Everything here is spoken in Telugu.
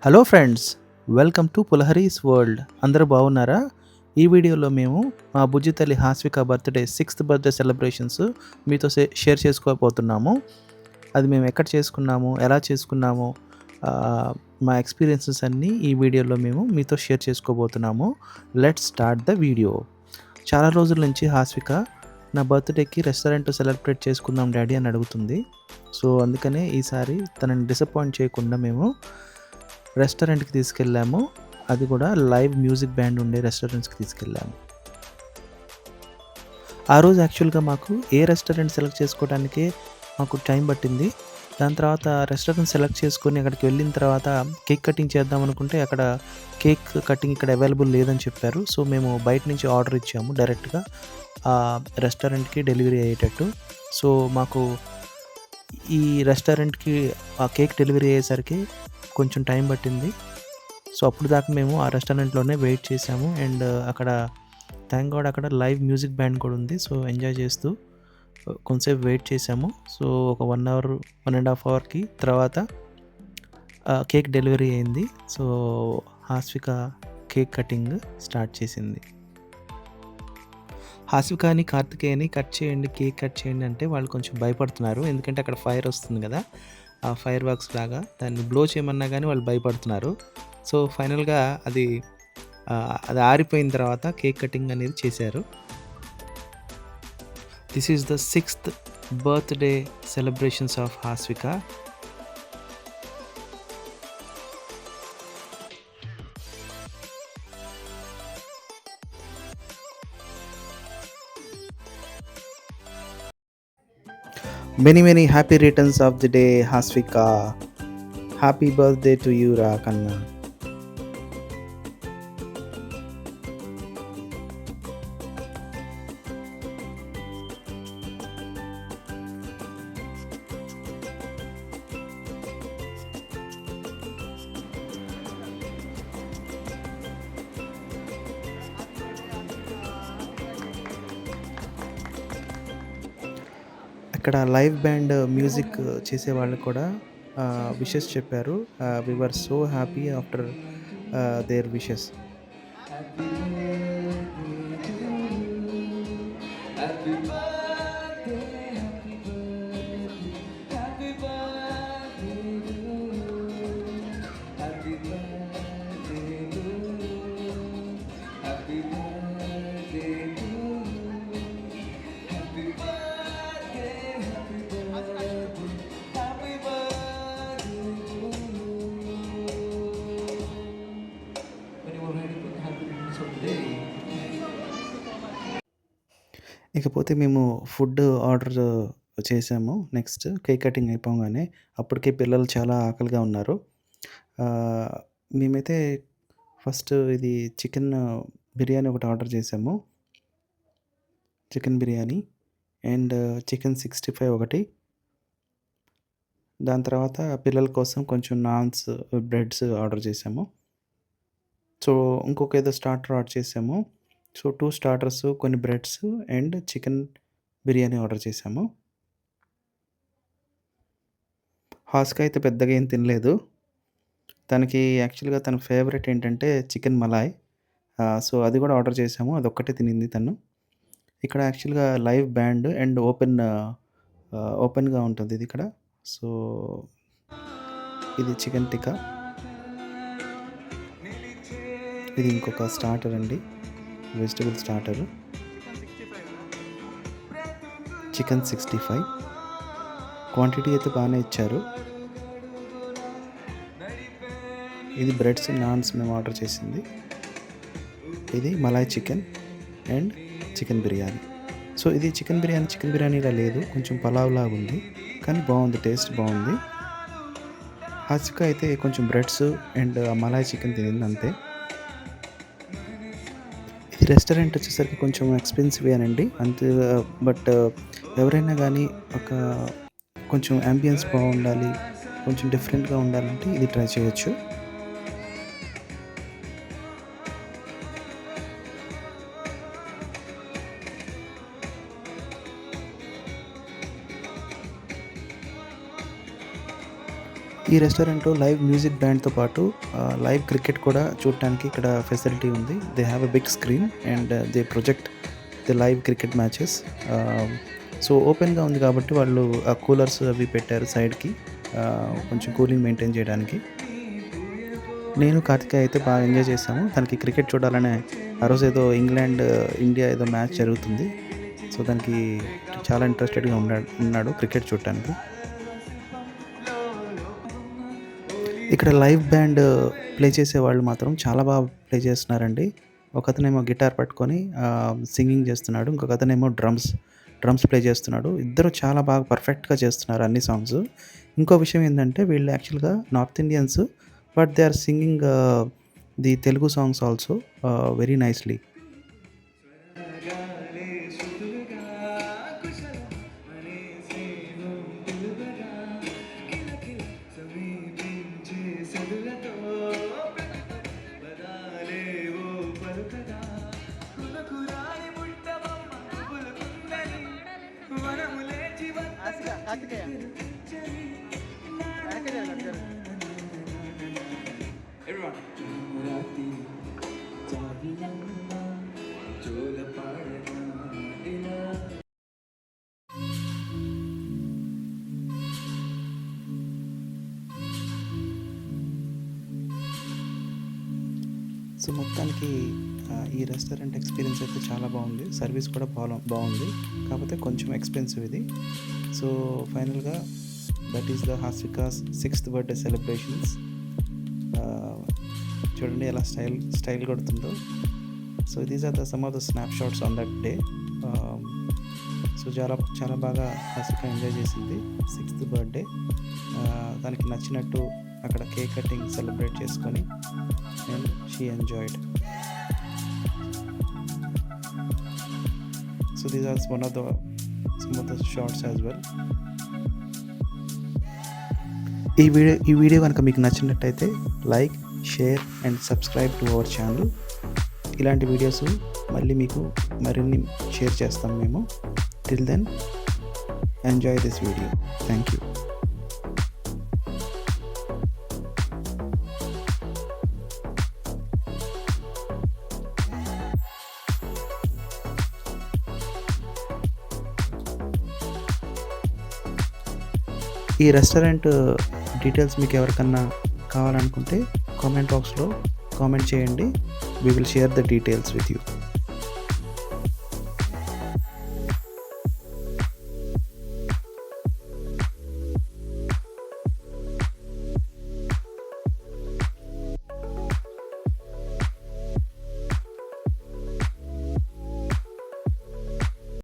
Hello friends, welcome to Pulahari's world. అందరూ బాగున్నారా? ఈ వీడియోలో మేము మా బుజ్జి తల్లి Haswika birthday 6th birthday celebrations మీతో షేర్ చేసుకోబోతున్నాము. అది మేము ఎక్కడ చేసుకున్నాము, ఎలా చేసుకున్నాము, మా ఎక్స్పీరియన్సెస్ అన్నీ ఈ వీడియోలో మేము మీతో షేర్ చేసుకోబోతున్నాము. Let's start the video. చాలా రోజుల నుంచి హాస్విక నా బర్త్డేకి రెస్టారెంట్ సెలబ్రేట్ చేసుకుందాం డాడీ అని అడుగుతుంది. సో అందుకనే ఈసారి తనని డిసప్పాయింట్ చేయకుండా మేము రెస్టారెంట్‌కి తీసుకెళ్ళాము. అది కూడా లైవ్ మ్యూజిక్ బ్యాండ్ ఉండే రెస్టారెంట్స్‌కి తీసుకెళ్ళాము. ఆ రోజు యాక్చువల్‌గా మాకు ఏ రెస్టారెంట్ సెలెక్ట్ చేసుకోవడానికే మాకు టైం పట్టింది. దాని తర్వాత రెస్టారెంట్ సెలెక్ట్ చేసుకొని అక్కడికి వెళ్ళిన తర్వాత కేక్ కటింగ్ చేద్దాం అనుకుంటే అక్కడ కేక్ కటింగ్ ఇక్కడ అవైలబుల్ లేదని చెప్పారు. సో మేము బయట నుంచి ఆర్డర్ ఇచ్చాము డైరెక్ట్‌గా రెస్టారెంట్‌కి డెలివరీ అయ్యేటట్టు. సో మాకు ఈ రెస్టారెంట్‌కి ఆ కేక్ డెలివరీ అయ్యేసరికి కొంచెం టైం పట్టింది. సో అప్పుడు దాకా మేము ఆ రెస్టారెంట్‌లోనే వెయిట్ చేసాము. అండ్ అక్కడ థాంక్ గాడ్ అక్కడ లైవ్ మ్యూజిక్ బ్యాండ్ కూడా ఉంది. సో ఎంజాయ్ చేస్తూ కొంతసేపు వెయిట్ చేసాము. సో ఒక 1 అవర్, 1½ అవర్‌కి తర్వాత కేక్ డెలివరీ అయింది. సో హాస్విక కేక్ కటింగ్ స్టార్ట్ చేసింది. హాస్వికని, కార్తికేయని కట్ చేయండి, కేక్ కట్ చేయండి అంటే వాళ్ళు కొంచెం భయపడుతున్నారు. ఎందుకంటే అక్కడ ఫైర్ వస్తుంది కదా! ఆ ఫైర్ వర్క్స్ లాగా దాన్ని బ్లో చేయమన్నా కానీ వాళ్ళు భయపడుతున్నారు. సో ఫైనల్‌గా అది ఆరిపోయిన తర్వాత కేక్ కటింగ్ అనేది చేశారు. This is the 6th birthday celebrations of Haswika. Many happy returns of the day, Hasvika. Happy birthday to you, Ra Kanna. ఇక్కడ లైవ్ బ్యాండ్ మ్యూజిక్ చేసేవాళ్ళు కూడా విషెస్ చెప్పారు. We were so happy after their wishes. ఇకపోతే మేము ఫుడ్ ఆర్డర్ చేసాము. నెక్స్ట్ కేక్ కటింగ్ అయిపోగానే అప్పటికే పిల్లలు చాలా ఆకలిగా ఉన్నారు. మేమైతే ఫస్ట్ ఇది చికెన్ బిర్యానీ ఒకటి ఆర్డర్ చేసాము. చికెన్ బిర్యానీ అండ్ చికెన్ 65 ఒకటి. దాని తర్వాత పిల్లల కోసం కొంచెం నాన్స్, బ్రెడ్స్ ఆర్డర్ చేసాము. సో ఇంకొక ఏదో స్టార్టర్ ఆర్డర్ చేసాము. సో 2 స్టార్టర్స్, కొన్ని breads and chicken biryani order చేసాము. హాస్క అయితే పెద్దగా ఏం తినలేదు. తనకి యాక్చువల్‌గా తన ఫేవరెట్ ఏంటంటే చికెన్ మలాయ్. సో అది కూడా ఆర్డర్ చేసాము. అదొక్కటే తినింది తను. ఇక్కడ యాక్చువల్‌గా లైవ్ బ్యాండ్ అండ్ ఓపెన్‌గా ఉంటుంది ఇది ఇక్కడ. సో ఇది చికెన్ టిక్కా. ఇది ఇంకొక స్టార్టర్ అండి. Vegetable starter. చికెన్ 65. క్వాంటిటీ అయితే బాగానే ఇచ్చారు. ఇది బ్రెడ్స్, నాన్స్ మేము ఆర్డర్ చేసింది. ఇది Malay chicken and chicken biryani. So ఇది చికెన్ బిర్యానీలా లేదు, కొంచెం పలావ్ లాగా ఉంది. కానీ బాగుంది, టేస్ట్ బాగుంది. హాస్విక అయితే కొంచెం బ్రెడ్స్ అండ్ మలాయ్ చికెన్ తినింది అంతే. ఇది రెస్టారెంట్ వచ్చేసరికి కొంచెం ఎక్స్పెన్సివేనండి అంతే. బట్ ఎవరైనా కానీ కొంచెం యాంబియన్స్ బాగుండాలి, కొంచెం డిఫరెంట్గా ఉండాలంటే ఇది ట్రై చేయొచ్చు. ఈ రెస్టారెంట్‌లో లైవ్ మ్యూజిక్ బ్యాండ్‌తో పాటు లైవ్ క్రికెట్ కూడా చూడటానికి ఇక్కడ ఫెసిలిటీ ఉంది. They have a big screen and they project the live cricket matches. So, ఓపెన్‌గా ఉంది కాబట్టి వాళ్ళు ఆ కూలర్స్ అవి పెట్టారు సైడ్‌కి కొంచెం కూలింగ్ మెయింటైన్ చేయడానికి. నేను, కార్తికేయ అయితే బాగా ఎంజాయ్ చేశాము. తనకి క్రికెట్ చూడాలనే ఆ రోజు ఏదో ఇంగ్లాండ్, ఇండియా ఏదో మ్యాచ్ జరుగుతుంది. సో, దానికి చాలా ఇంట్రెస్టెడ్‌గా ఉన్నాడు క్రికెట్ చూడటానికి. ఇక్కడ లైవ్ బ్యాండ్ ప్లే చేసేవాళ్ళు మాత్రం చాలా బాగా ప్లే చేస్తున్నారండి. ఒకతనేమో గిటార్ పట్టుకొని సింగింగ్ చేస్తున్నాడు. ఇంకొకతనేమో డ్రమ్స్ ప్లే చేస్తున్నాడు. ఇద్దరు చాలా బాగా పర్ఫెక్ట్‌గా చేస్తున్నారు అన్ని సాంగ్స్. ఇంకో విషయం ఏందంటే వీళ్ళు యాక్చువల్‌గా north Indians, but they are singing the Telugu songs also very nicely. Karthikeya వెనక్కి జరగండి. సో, మొత్తానికి ఈ రెస్టారెంట్ ఎక్స్‌పీరియన్స్ అయితే చాలా బాగుంది. సర్వీస్ కూడా బాగుంది. కాకపోతే కొంచెం ఎక్స్‌పెన్సివ్ ఇది. సో, ఫైనల్‌గా that is the Hasika's 6th birthday celebrations. చూడండి ఎలా స్టైల్ కొడుతుందో. So, these are some of the snap shots on that day. So, చాలా బాగా హాసిక ఎంజాయ్ చేసింది 6th బర్త్‌డే. దానికి నచ్చినట్టు అక్కడ కేక్ కటింగ్ సెలబ్రేట్ చేసుకొని and she enjoyed. So, these are some of the shots as well. ఈ వీడియో కనుక మీకు నచ్చినట్టయితే like, share and subscribe to our channel. ఇలాంటి వీడియోస్ మళ్ళీ మీకు మరిన్ని షేర్ చేస్తాం మేము. Till then enjoy this video. Thank you. ఈ రెస్టారెంట్ డీటెయిల్స్ మీకు ఎవరికన్నా కావాలనుకుంటే కామెంట్ బాక్స్లో కామెంట్ చేయండి. We will share the details with you.